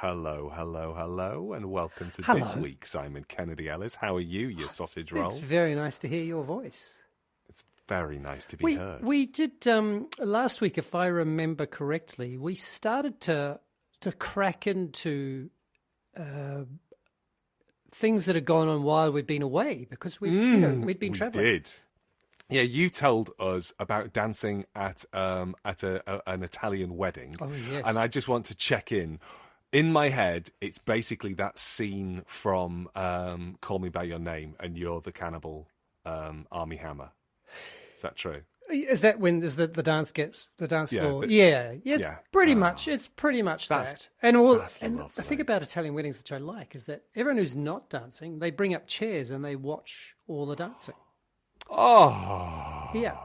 Hello, hello, hello, and welcome to Hello. this week, Simon Kennedy Ellis. How are you, you sausage roll? It's very nice to hear your voice. It's very nice to be heard. We did last week, if I remember correctly, we started to crack into things that had gone on while we'd been away because we'd been traveling. We did. Yeah, you told us about dancing at an Italian wedding. Oh, yes. And I just want to check in. In my head, it's basically that scene from Call Me By Your Name and you're the cannibal Army Hammer. Is that true? Is that when the dance gets the dance floor? It's yeah. pretty much. It's pretty much that. And the thing about Italian weddings which I like is that everyone who's not dancing, they bring up chairs and they watch all the dancing. Oh, yeah.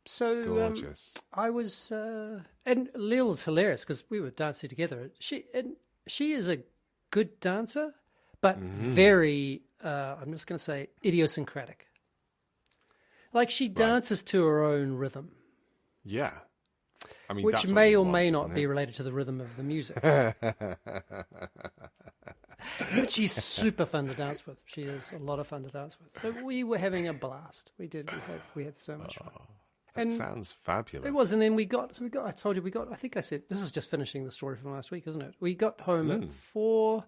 So gorgeous. I was, and Lil's hilarious because we were dancing together. She is a good dancer, but very, I'm just going to say, idiosyncratic. Like she dances to her own rhythm. Yeah. I mean, which that's what may you or want, may not isn't be it? related to the rhythm of the music. But she's super fun to dance with. She is a lot of fun to dance with. So we were having a blast. We did. We had so much fun. That sounds fabulous. It was, and then we got. I told you I think I said this is just finishing the story from last week, isn't it? We got home at 4,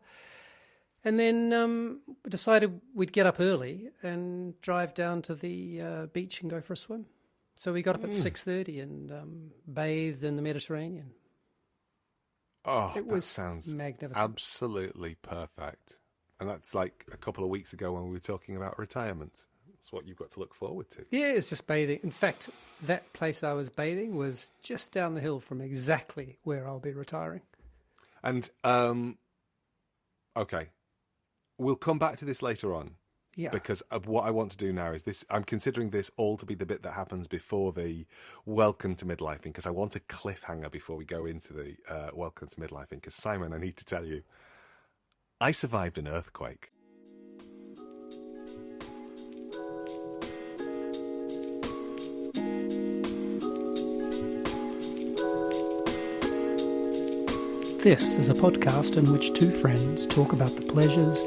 and then decided we'd get up early and drive down to the beach and go for a swim. So we got up at 6:30 and bathed in the Mediterranean. Oh, It that was sounds magnificent. absolutely perfect. And that's like a couple of weeks ago when we were talking about retirement. That's what you've got to look forward to. Yeah, it's just bathing. In fact, that place I was bathing was just down the hill from exactly where I'll be retiring. And, okay, we'll come back to this later on. Yeah. Because what I want to do now is this. I'm considering this all to be the bit that happens before the welcome to midlifing, because I want a cliffhanger before we go into the welcome to midlifing. Because Simon, I need to tell you, I survived an earthquake. This is a podcast in which two friends talk about the pleasures,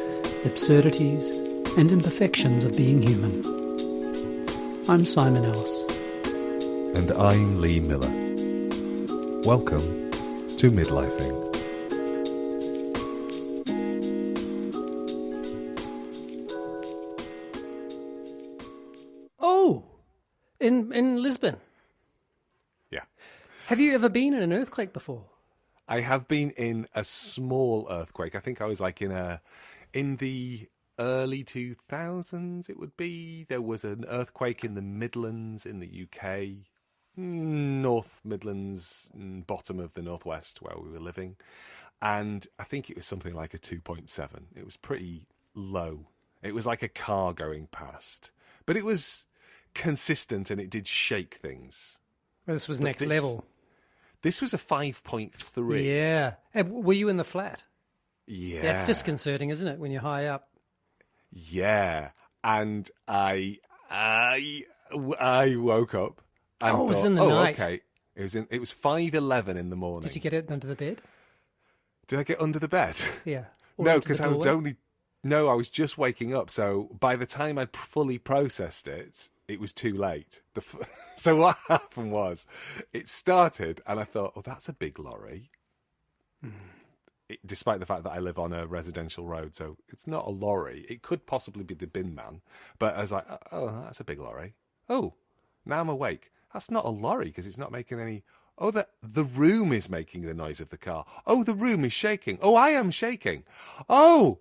absurdities, and imperfections of being human. I'm Simon Ellis. And I'm Lee Miller. Welcome to Midlifing. Oh, in Lisbon. Yeah. Have you ever been in an earthquake before? I have been in a small earthquake. I think I was like in the early 2000s, it would be. There was an earthquake in the Midlands in the UK, North Midlands, bottom of the Northwest where we were living. And I think it was something like a 2.7. It was pretty low. It was like a car going past. But it was consistent and it did shake things. Well, this was But next level. This was a 5.3. Yeah. Were you in the flat? Yeah. That's disconcerting, isn't it, when you're high up? Yeah, and I woke up and it was thought, in the night. Okay, it was 5:11 in the morning. Did you get it under the bed? Did I get under the bed? Yeah. Or No, into the because doorway? I was just waking up. So by the time I'd fully processed it, it was too late. So what happened was, it started, and I thought, oh, that's a big lorry. Despite the fact that I live on a residential road, so it's not a lorry. It could possibly be the bin man. But I was like, oh, that's a big lorry. Oh, now I'm awake. That's not a lorry because it's not making any... Oh, the room is making the noise of the car. Oh, the room is shaking. Oh, I am shaking. Oh,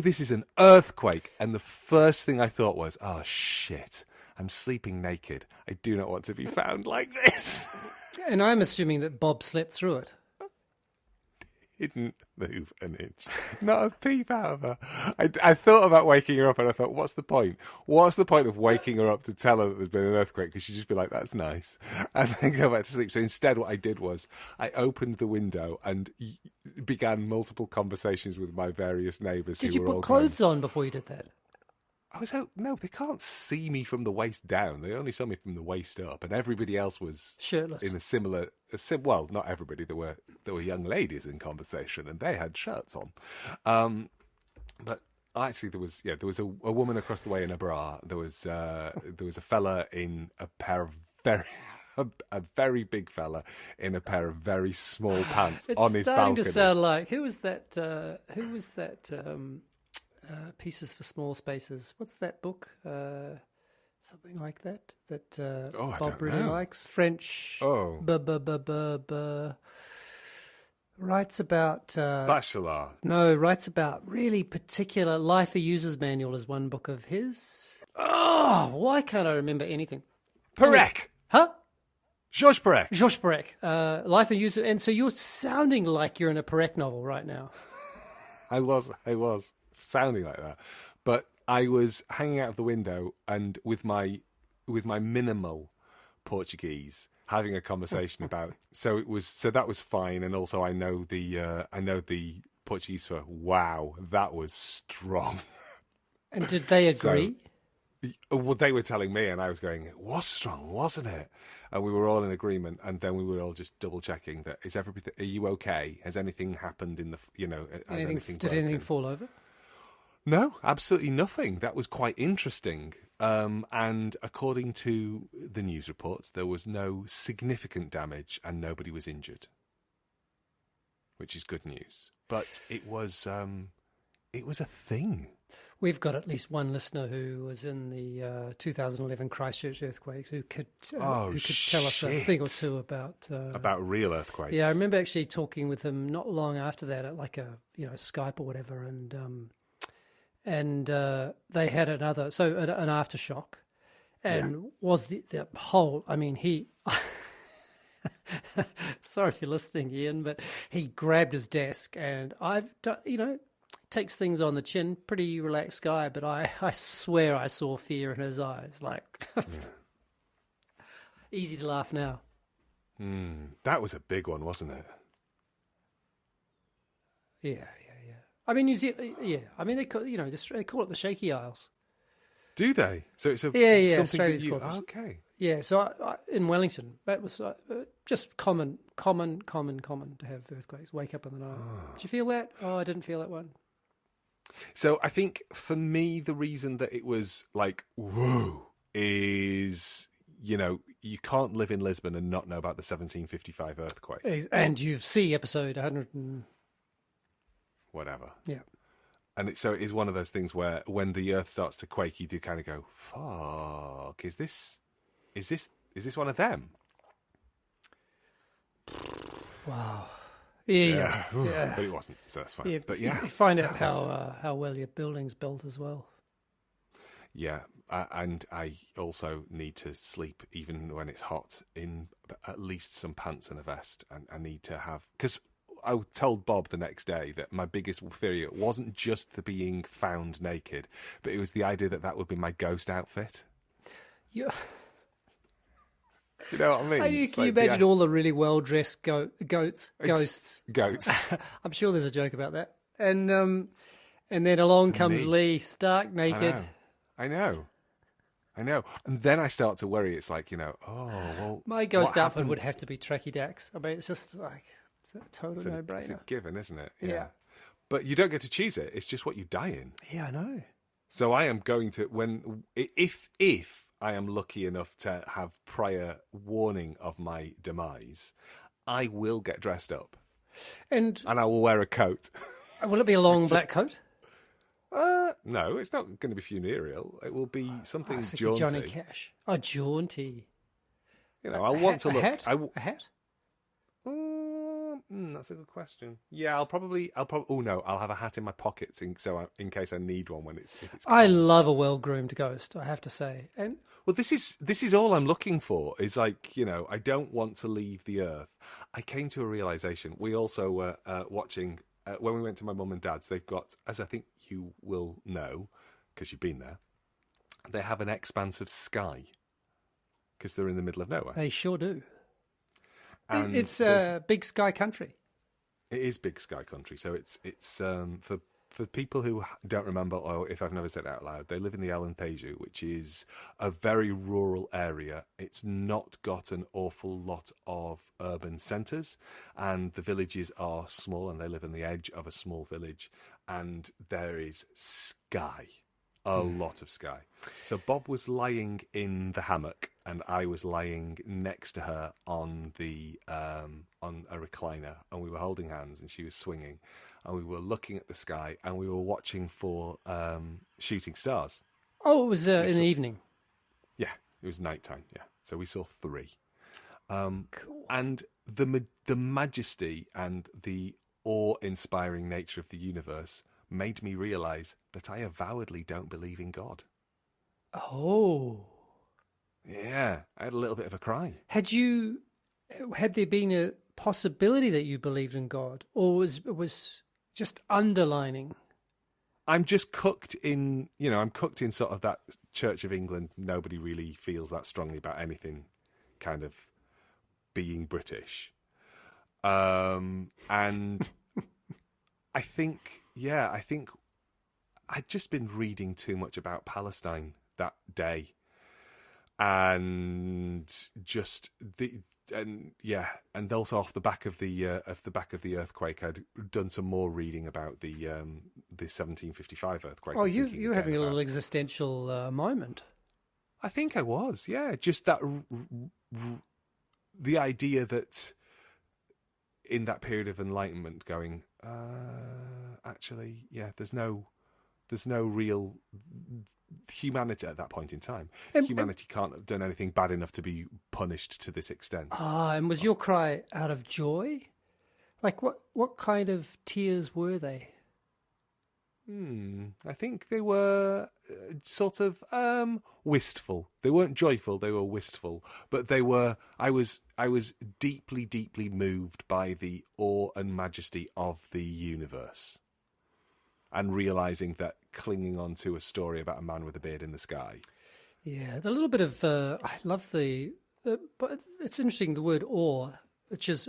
this is an earthquake. And the first thing I thought was, oh, shit, I'm sleeping naked. I do not want to be found like this. And I'm assuming that Bob slept through it. Didn't move an inch. Not a peep out of her. I thought about waking her up and I thought, what's the point? What's the point of waking her up to tell her that there's been an earthquake? Because she'd just be like, that's nice. And then go back to sleep. So instead what I did was I opened the window and began multiple conversations with my various neighbours. Did who you were put all clothes on before you did that? I was out. No, they can't see me from the waist down. They only saw me from the waist up, and everybody else was Shirtless. in a similar. Well, not everybody. There were young ladies in conversation, and they had shirts on. But actually, there was a woman across the way in a bra. There was a fella in a pair of a very big fella in a pair of very small pants on his balcony. It's starting to sound like who was that? Pieces for Small Spaces. What's that book? Something like that. Bob really likes. French. Oh. Writes about Bachelor. No, writes about really particular. Life a User's Manual is one book of his. Oh, why can't I remember anything? Perec. Huh? Georges Perec. Georges Perec. Life a User. And so you're sounding like you're in a Perec novel right now. I was sounding like that, but I was hanging out of the window and with my minimal Portuguese having a conversation about. So that was fine, and also I know the Portuguese for wow, that was strong. And did they agree? Well, they were telling me, and I was going, it was strong, wasn't it? And we were all in agreement, and then we were all just double checking that is everything. Are you okay? Has anything happened in the? Has anything did anything fall over? No, absolutely nothing. That was quite interesting. And according to the news reports, there was no significant damage and nobody was injured, which is good news. But it was a thing. We've got at least one listener who was in the 2011 Christchurch earthquakes who could tell us a thing or two about real earthquakes. Yeah, I remember actually talking with him not long after that at like a Skype or whatever, and they had an aftershock, and was the whole. I mean, he. Sorry if you're listening, Ian, but he grabbed his desk, and I've done, takes things on the chin, pretty relaxed guy, but I swear I saw fear in his eyes. Like, easy to laugh now. That was a big one, wasn't it? Yeah. I mean, New Zealand. Yeah, I mean they call it the Shaky Isles. Do they? So it's something Australia's that you okay. Yeah, so I, in Wellington, that was just common to have earthquakes. Wake up in the night. Did you feel that? Oh, I didn't feel that one. So I think for me, the reason that it was like, whoa, is, you can't live in Lisbon and not know about the 1755 earthquake. And you see episode 100 and... whatever. Yeah. And it is one of those things where when the earth starts to quake, you do kind of go, fuck, is this one of them? Wow. Yeah. But it wasn't, so that's fine. Yeah, but yeah. You find out how well your building's built as well. Yeah, and I also need to sleep even when it's hot in at least some pants and a vest. And I need to have... Because I told Bob the next day that my biggest fear wasn't just the being found naked, but it was the idea that would be my ghost outfit. Yeah. You know what I mean? Can you imagine all the really well-dressed ghosts? Ghosts. I'm sure there's a joke about that. And then along comes Lee, stark naked. I know. And then I start to worry. It's like, oh, well... My ghost outfit would have to be Tracky Dax. I mean, it's just like... It's a total no-brainer. It's a given, isn't it? Yeah. But you don't get to choose it. It's just what you die in. Yeah, I know. So I am going to... If I am lucky enough to have prior warning of my demise, I will get dressed up. And I will wear a coat. Will it be a long black coat? No, it's not going to be funereal. It will be something jaunty. Johnny Cash. Oh, jaunty. I'll want to look... A hat? That's a good question. Yeah, I'll probably. Oh no, I'll have a hat in my pockets in case I need one if it's. I love a well-groomed ghost, I have to say. And well, this is all I'm looking for. Is like I don't want to leave the earth. I came to a realization. We also were watching when we went to my mum and dad's. They've got, as I think you will know, because you've been there. They have an expanse of sky because they're in the middle of nowhere. They sure do. And it's big sky country. It is big sky country. So it's for for people who don't remember, or if I've never said it out loud, they live in the Alentejo, which is a very rural area. It's not got an awful lot of urban centres, and the villages are small, and they live on the edge of a small village, and there is sky. A lot of sky. So Bob was lying in the hammock, and I was lying next to her on on a recliner, and we were holding hands, and she was swinging, and we were looking at the sky, and we were watching for shooting stars. Oh, it was in the evening. Yeah, it was nighttime. Yeah, so we saw 3. Cool. And the majesty and the awe-inspiring nature of the universe made me realise that I avowedly don't believe in God. Oh. Yeah, I had a little bit of a cry. Had there been a possibility that you believed in God, or was just underlining? I'm just cooked in, I'm cooked in sort of that Church of England. Nobody really feels that strongly about anything kind of being British. And I think I'd just been reading too much about Palestine that day, and also off the back of the earthquake, I'd done some more reading about the 1755 earthquake. Oh, you're having a little existential moment. I think I was, yeah. Just that the idea that in that period of enlightenment, going, actually, yeah, there's no real humanity at that point in time. Humanity can't have done anything bad enough to be punished to this extent. And was your cry out of joy? Like what kind of tears were they? I think they were sort of wistful. They weren't joyful, they were wistful. But they were I was deeply, deeply moved by the awe and majesty of the universe. And realising that clinging on to a story about a man with a beard in the sky. Yeah, the little bit of I love but it's interesting, the word awe, which is,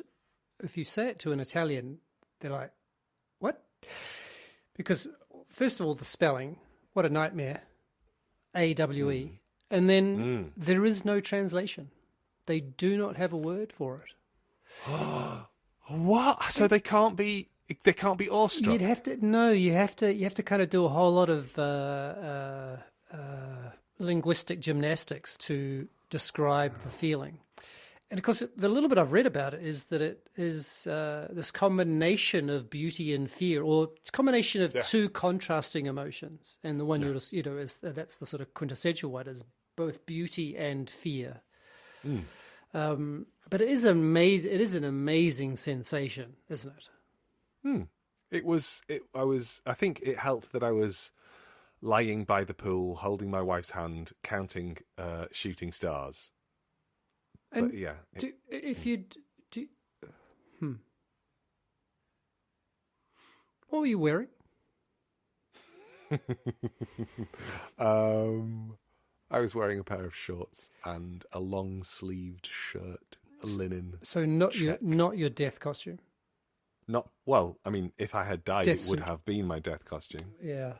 if you say it to an Italian, they're like, what? Because first of all, the spelling, what a nightmare, AWE, and then there is no translation. They do not have a word for it. What? So they can't be awestruck. You'd have to you have to kind of do a whole lot of linguistic gymnastics to describe the feeling. And of course, the little bit I've read about it is that it is this combination of beauty and fear, or it's a combination of two contrasting emotions. And the one that's the sort of quintessential one, is both beauty and fear. But it is amazing. It is an amazing sensation, isn't it? I think it helped that I was lying by the pool, holding my wife's hand, counting shooting stars. And but, yeah. What were you wearing? I was wearing a pair of shorts and a long-sleeved shirt, a linen. So not your death costume. If I had died, it would have been my death costume. Yeah.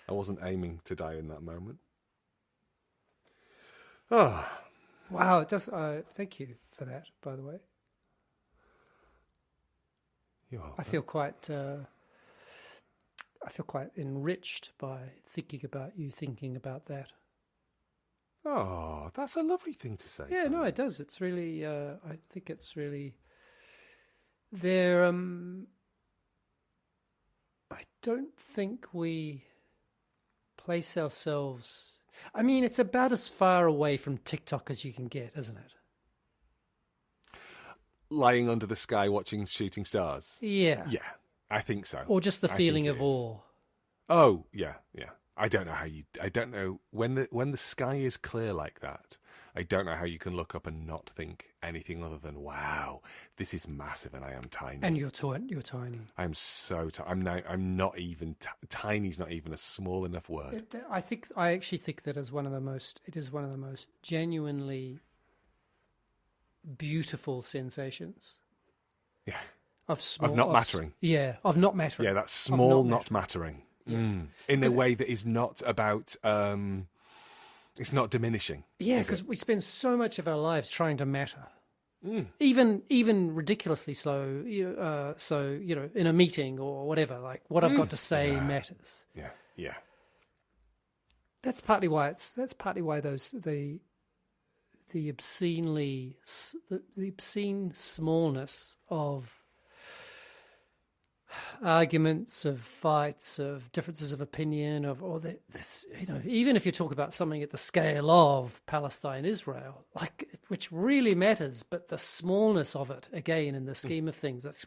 I wasn't aiming to die in that moment. Oh. Wow, it does. Thank you for that, by the way. You're welcome. I feel quite enriched by thinking about that. Oh, that's a lovely thing to say. Yeah, Simon. no, it does. It's really. I think it's really. There. I don't think we place ourselves. I mean, it's about as far away from TikTok as you can get, isn't it? Lying under the sky watching shooting stars. Yeah. Yeah, I think so. Or just the feeling of awe. Oh, yeah. I don't know when the sky is clear like that. I don't know how you can look up and not think anything other than, wow, this is massive and I am tiny. And you're tiny. I'm so tiny. I'm not even tiny's not even a small enough word. I actually think that is one of the most genuinely beautiful sensations. Yeah. of small, of not mattering. Of not mattering. Yeah, that's small, not not mattering. In a way that is not about. It's not diminishing. Yeah, because we spend so much of our lives trying to matter. Even ridiculously slow. So in a meeting or whatever, like what I've got to say matters. Yeah. That's partly why the obscene smallness of arguments, of fights, of differences of opinion, even if you talk about something at the scale of Palestine, Israel, which really matters, but the smallness of it, again, in the scheme of things, it's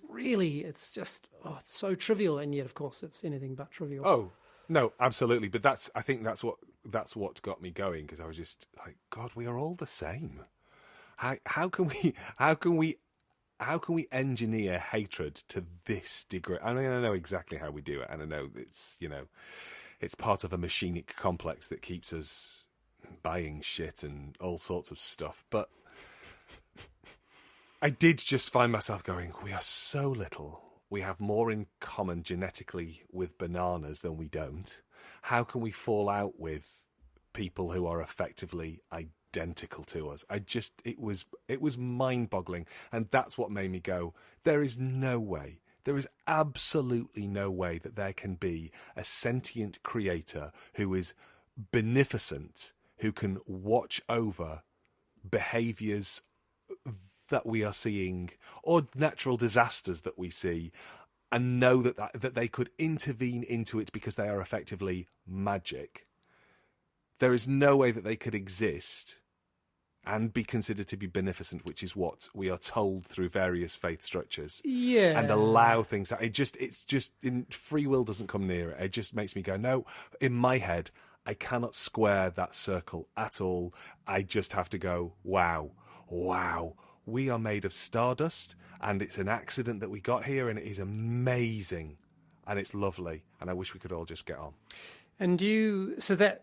just it's so trivial, and yet, of course, it's anything but trivial. Oh no, absolutely. But I think that's what got me going, because I was just like, God, we are all the same. How can we engineer hatred to this degree? I mean, I know exactly how we do it, and I know it's part of a machinic complex that keeps us buying shit and all sorts of stuff. But I did just find myself going, we are so little. We have more in common genetically with bananas than we don't. How can we fall out with people who are effectively identical to us? It was mind-boggling, and that's what made me go, there is absolutely no way that there can be a sentient creator who is beneficent, who can watch over behaviors that we are seeing or natural disasters that we see, and know that they could intervene into it because they are effectively magic. There is no way that they could exist and be considered to be beneficent, which is what we are told through various faith structures. Yeah. And allow things that it's just in free will doesn't come near it. It just makes me go, no, in my head, I cannot square that circle at all. I just have to go, wow. We are made of stardust, and it's an accident that we got here, and it is amazing, and it's lovely, and I wish we could all just get on. And so that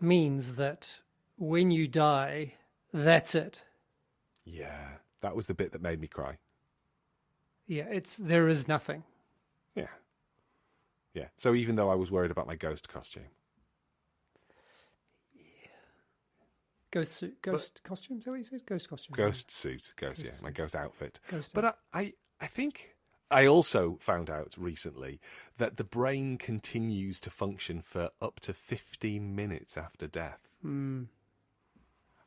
means that when you die, that's it. Yeah, that was the bit that made me cry. Yeah, there is nothing. Yeah. So even though I was worried about my ghost costume. Ghost costume, is that what you said? Ghost costume. Ghost suit, my ghost outfit. Ghost but I think I also found out recently that the brain continues to function for up to 15 minutes after death. And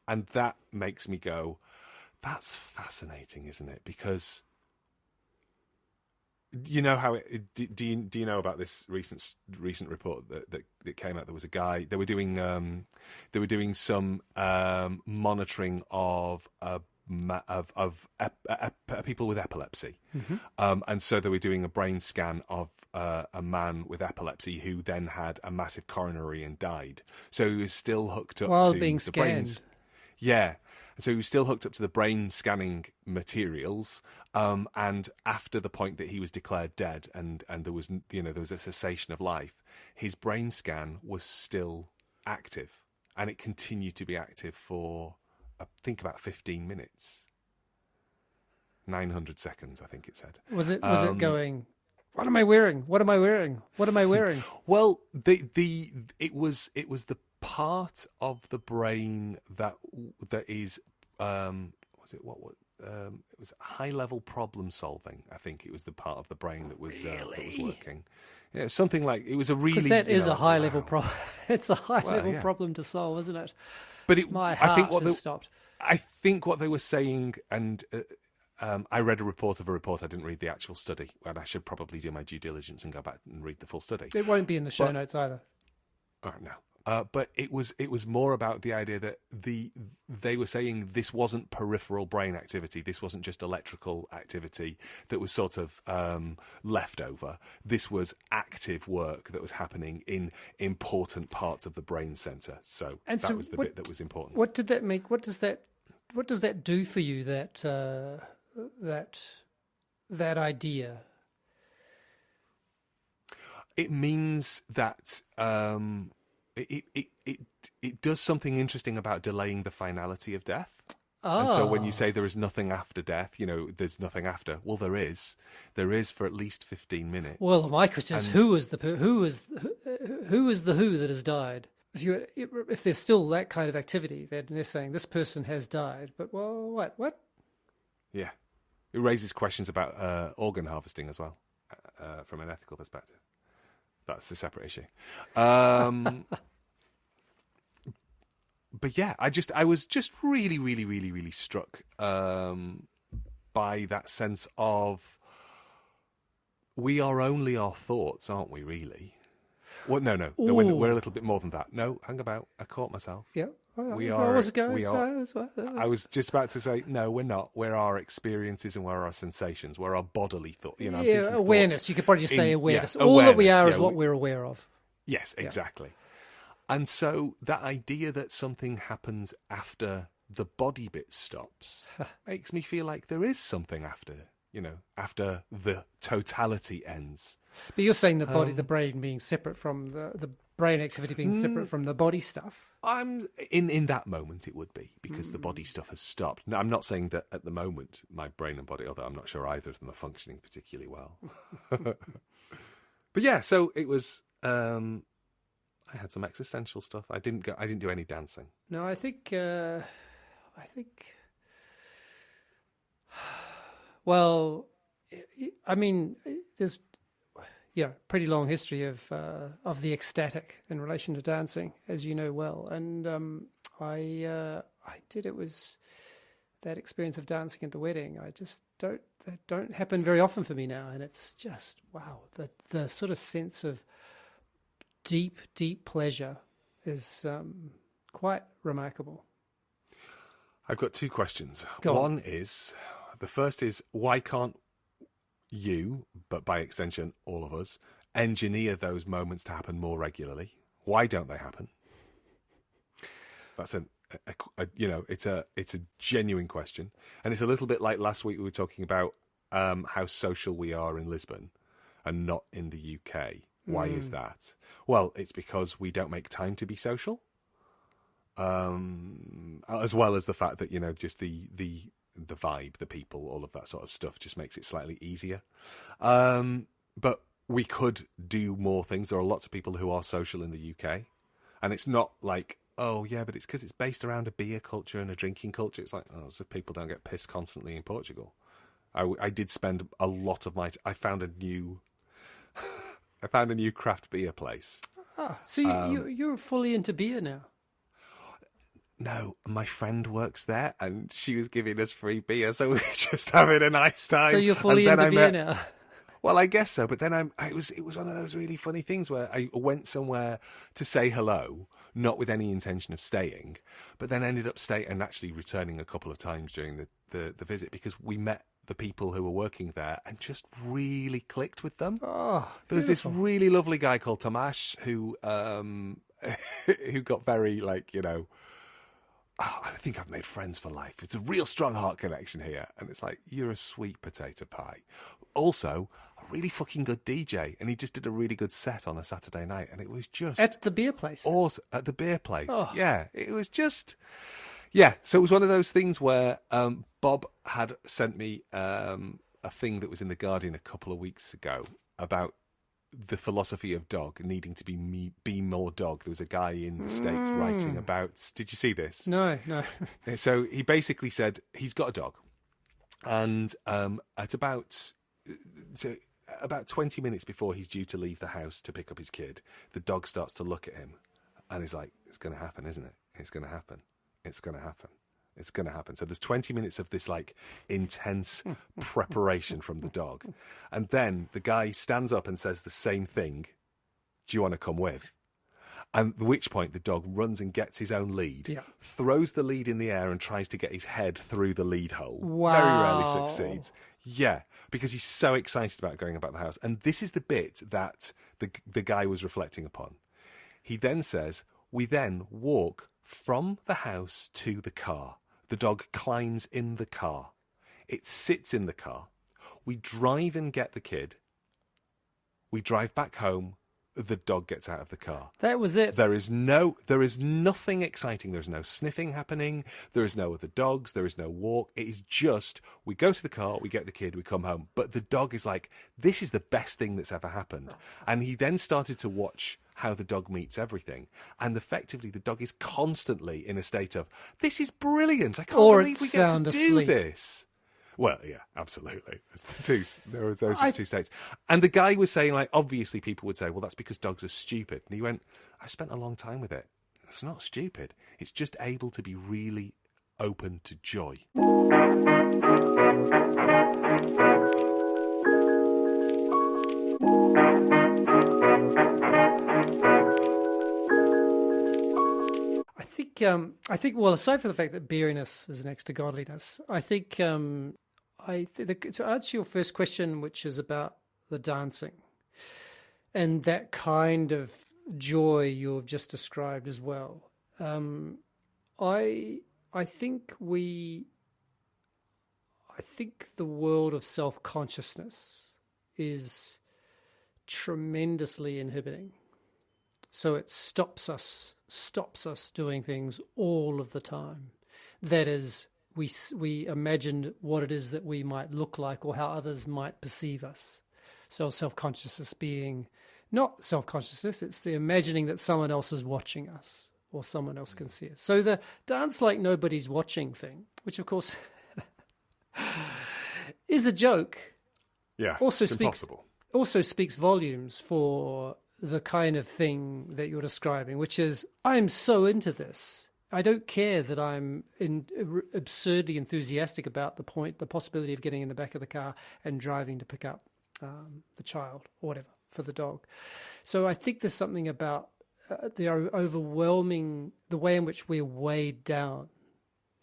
that makes me go, that's fascinating, isn't it? Because you know how do you know about this recent report that came out? There was a guy, they were doing some monitoring of people with epilepsy, and so they were doing a brain scan of a man with epilepsy who then had a massive coronary and died. So he was still hooked up while to being the scanned. brains. Yeah. So he was still hooked up to the brain scanning materials, and after the point that he was declared dead, and there was a cessation of life, his brain scan was still active, and it continued to be active for I think about 15 minutes, 900 seconds, I think it said. Was it going? What am I wearing? What am I wearing? What am I wearing? Well, it was the part of the brain that is it was high level problem solving. I think it was the part of the brain that was working. Yeah, something like it was a really that is a high level problem. It's a high level yeah. problem to solve, isn't it? But my heart has stopped. I think what they were saying, and I read a report of a report. I didn't read the actual study, and I should probably do my due diligence and go back and read the full study. It won't be in the show notes either. Oh, no. But it was more about the idea that they were saying this wasn't peripheral brain activity. This wasn't just electrical activity that was sort of left over. This was active work that was happening in important parts of the brain center. So that was the bit that was important. What did that make? What does that do for you? That idea. It means that. It does something interesting about delaying the finality of death. And so when you Ah. say there is nothing after death, there's nothing after. Well, there is. There is for at least 15 minutes. Well, my question is, And- who is the who that has died? If there's still that kind of activity, then they're saying this person has died. But well, what? Yeah. It raises questions about organ harvesting as well, from an ethical perspective. That's a separate issue. But yeah, I was just really, really, really, really struck by that sense of we are only our thoughts, aren't we, really? Well, no, we're a little bit more than that. No, hang about. I caught myself. Yeah. We Where are. was it going? We are. I was just about to say, no, we're not. We're our experiences and we're our sensations. We're our bodily thought. I'm thinking awareness. thoughts You could probably just say awareness. Yeah, All that we awareness, are yeah, is what we're aware of. Yes, exactly. And so that idea that something happens after the body bit stops makes me feel like there is something after, after the totality ends. But you're saying the brain being separate from the brain activity being separate from the body stuff. I'm in that moment it would be because the body stuff has stopped. Now, I'm not saying that at the moment my brain and body, although I'm not sure either of them are functioning particularly well. But yeah, so it was. I had some existential stuff. I didn't do any dancing. No, I think. Well, I mean, there's pretty long history of the ecstatic in relation to dancing, as you know well, and I did. It was that experience of dancing at the wedding. That don't happen very often for me now, and it's just wow. The sort of sense of deep pleasure is quite remarkable. I've got two questions. Go on. The first is, why can't you, but by extension all of us, engineer those moments to happen more regularly? Why don't they happen? That's it's a genuine question, and it's a little bit like last week we were talking about how social we are in Lisbon and not in the UK. Why is that? Well, it's because we don't make time to be social, as well as the fact that just the vibe, the people, all of that sort of stuff just makes it slightly easier. But we could do more things. There are lots of people who are social in the UK, and it's not like, oh yeah, but it's because it's based around a beer culture and a drinking culture. It's like, oh, so people don't get pissed constantly in Portugal. I did spend a lot of I found a new craft beer place. So you're fully into beer now? No, my friend works there, and she was giving us free beer, so we were just having a nice time. So you're fully into beer now? Well, I guess so. But then it was one of those really funny things where I went somewhere to say hello, not with any intention of staying, but then ended up staying and actually returning a couple of times during the visit because we met the people who were working there and just really clicked with them. Oh, there was this really lovely guy called Tomasz who got very I think I've made friends for life. It's a real strong heart connection here. And it's like, you're a sweet potato pie. Also, a really fucking good DJ. And he just did a really good set on a Saturday night. And it was just... At the beer place? Awesome. At the beer place. Oh. Yeah. It was just... Yeah. So it was one of those things where Bob had sent me a thing that was in The Guardian a couple of weeks ago about the philosophy of dog needing to be more dog. There was a guy in the States writing about... Did you see this? No. So he basically said he's got a dog. And at about 20 minutes before he's due to leave the house to pick up his kid, the dog starts to look at him. And he's like, it's going to happen, isn't it? It's going to happen. It's going to happen. It's going to happen. So there's 20 minutes of this intense preparation from the dog. And then the guy stands up and says the same thing. Do you want to come with? And at which point the dog runs and gets his own lead, throws the lead in the air and tries to get his head through the lead hole. Wow. Very rarely succeeds. Yeah, because he's so excited about going about the house. And this is the bit that the guy was reflecting upon. He then says, we then walk from the house to the car. The dog climbs in the car. It sits in the car. We drive and get the kid. We drive back home. the dog gets out of the car. That was it. There is nothing exciting. There's no sniffing happening. There is no other dogs. There is no walk. It is just, we go to the car, we get the kid, we come home. But the dog is like, this is the best thing that's ever happened. And he then started to watch how the dog meets everything. And effectively, the dog is constantly in a state of, this is brilliant. I can't believe we get to do this. Well, yeah, absolutely. There are those two states. And the guy was saying, like, obviously people would say, well, that's because dogs are stupid. And he went, I've spent a long time with it. It's not stupid. It's just able to be really open to joy. I think. Well, aside from the fact that beeriness is next to godliness, I think. To answer your first question, which is about the dancing, and that kind of joy you've just described as well. I think the world of self-consciousness is tremendously inhibiting. So it stops us doing things all of the time. That is, we imagine what it is that we might look like or how others might perceive us. So self-consciousness being not self-consciousness, it's the imagining that someone else is watching us or someone else can see us. So the dance like nobody's watching thing, which of course is a joke, also speaks volumes for the kind of thing that you're describing, which is, I'm so into this. I don't care that I'm absurdly enthusiastic about the possibility of getting in the back of the car and driving to pick up the child or whatever for the dog. So I think there's something about the way in which we're weighed down.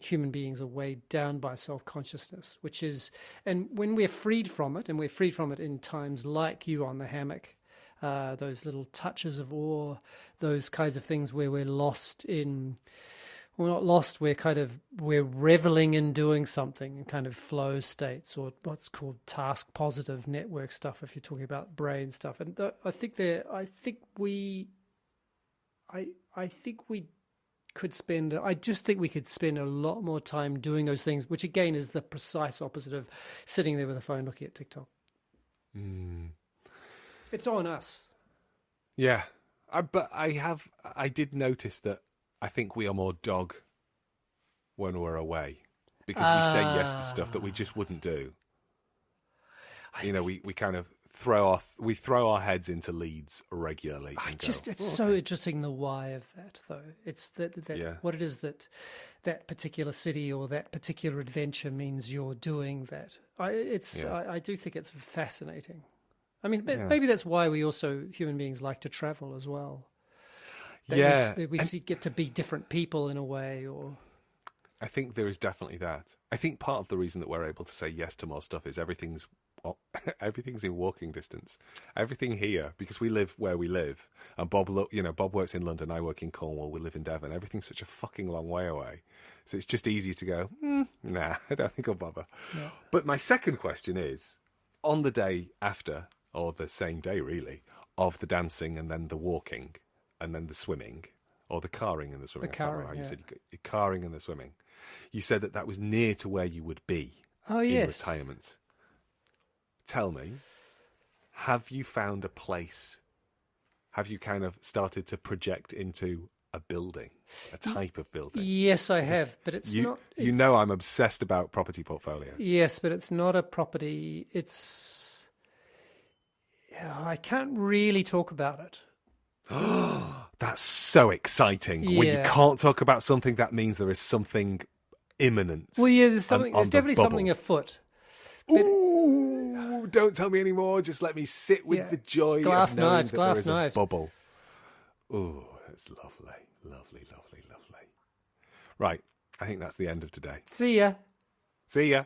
Human beings are weighed down by self-consciousness, which is, and when we're freed from it, and we're freed from it in times like you on the hammock, those little touches of awe, those kinds of things where we're lost in, we're not lost, we're reveling in doing something in kind of flow states, or what's called task positive network stuff if you're talking about brain stuff. And I think we could spend a lot more time doing those things, which again is the precise opposite of sitting there with a phone looking at TikTok. It's on us. Yeah. But I did notice that I think we are more dog when we're away, because we say yes to stuff that we just wouldn't do. We kind of throw our heads into leads regularly. So interesting, the why of that, though. It's what it is that particular city or that particular adventure means you're doing that. I do think it's fascinating. I mean, maybe that's why we also, human beings, like to travel as well. We get to be different people in a way, or... I think there is definitely that. I think part of the reason that we're able to say yes to more stuff is everything's in walking distance. Everything here, because we live where we live, and Bob works in London, I work in Cornwall, we live in Devon. Everything's such a fucking long way away. So it's just easy to go, nah, I don't think I'll bother. No. But my second question is, on the day after, or the same day really, of the dancing and then the walking and then the swimming, or the carring and the swimming. You said carring and the swimming. You said that was near to where you would be in retirement. Tell me, have you found a place? Have you kind of started to project into a building, a type of building? Yes, I have, but it's not... I'm obsessed about property portfolios. Yes, but it's not a property. I can't really talk about it. That's so exciting. Yeah. When you can't talk about something, that means there is something imminent. Well, yeah, there's definitely something afoot. Ooh, don't tell me anymore. Just let me sit with the joy of knowing that there is a bubble. Ooh, that's lovely. Lovely, lovely, lovely. Right, I think that's the end of today. See ya. See ya.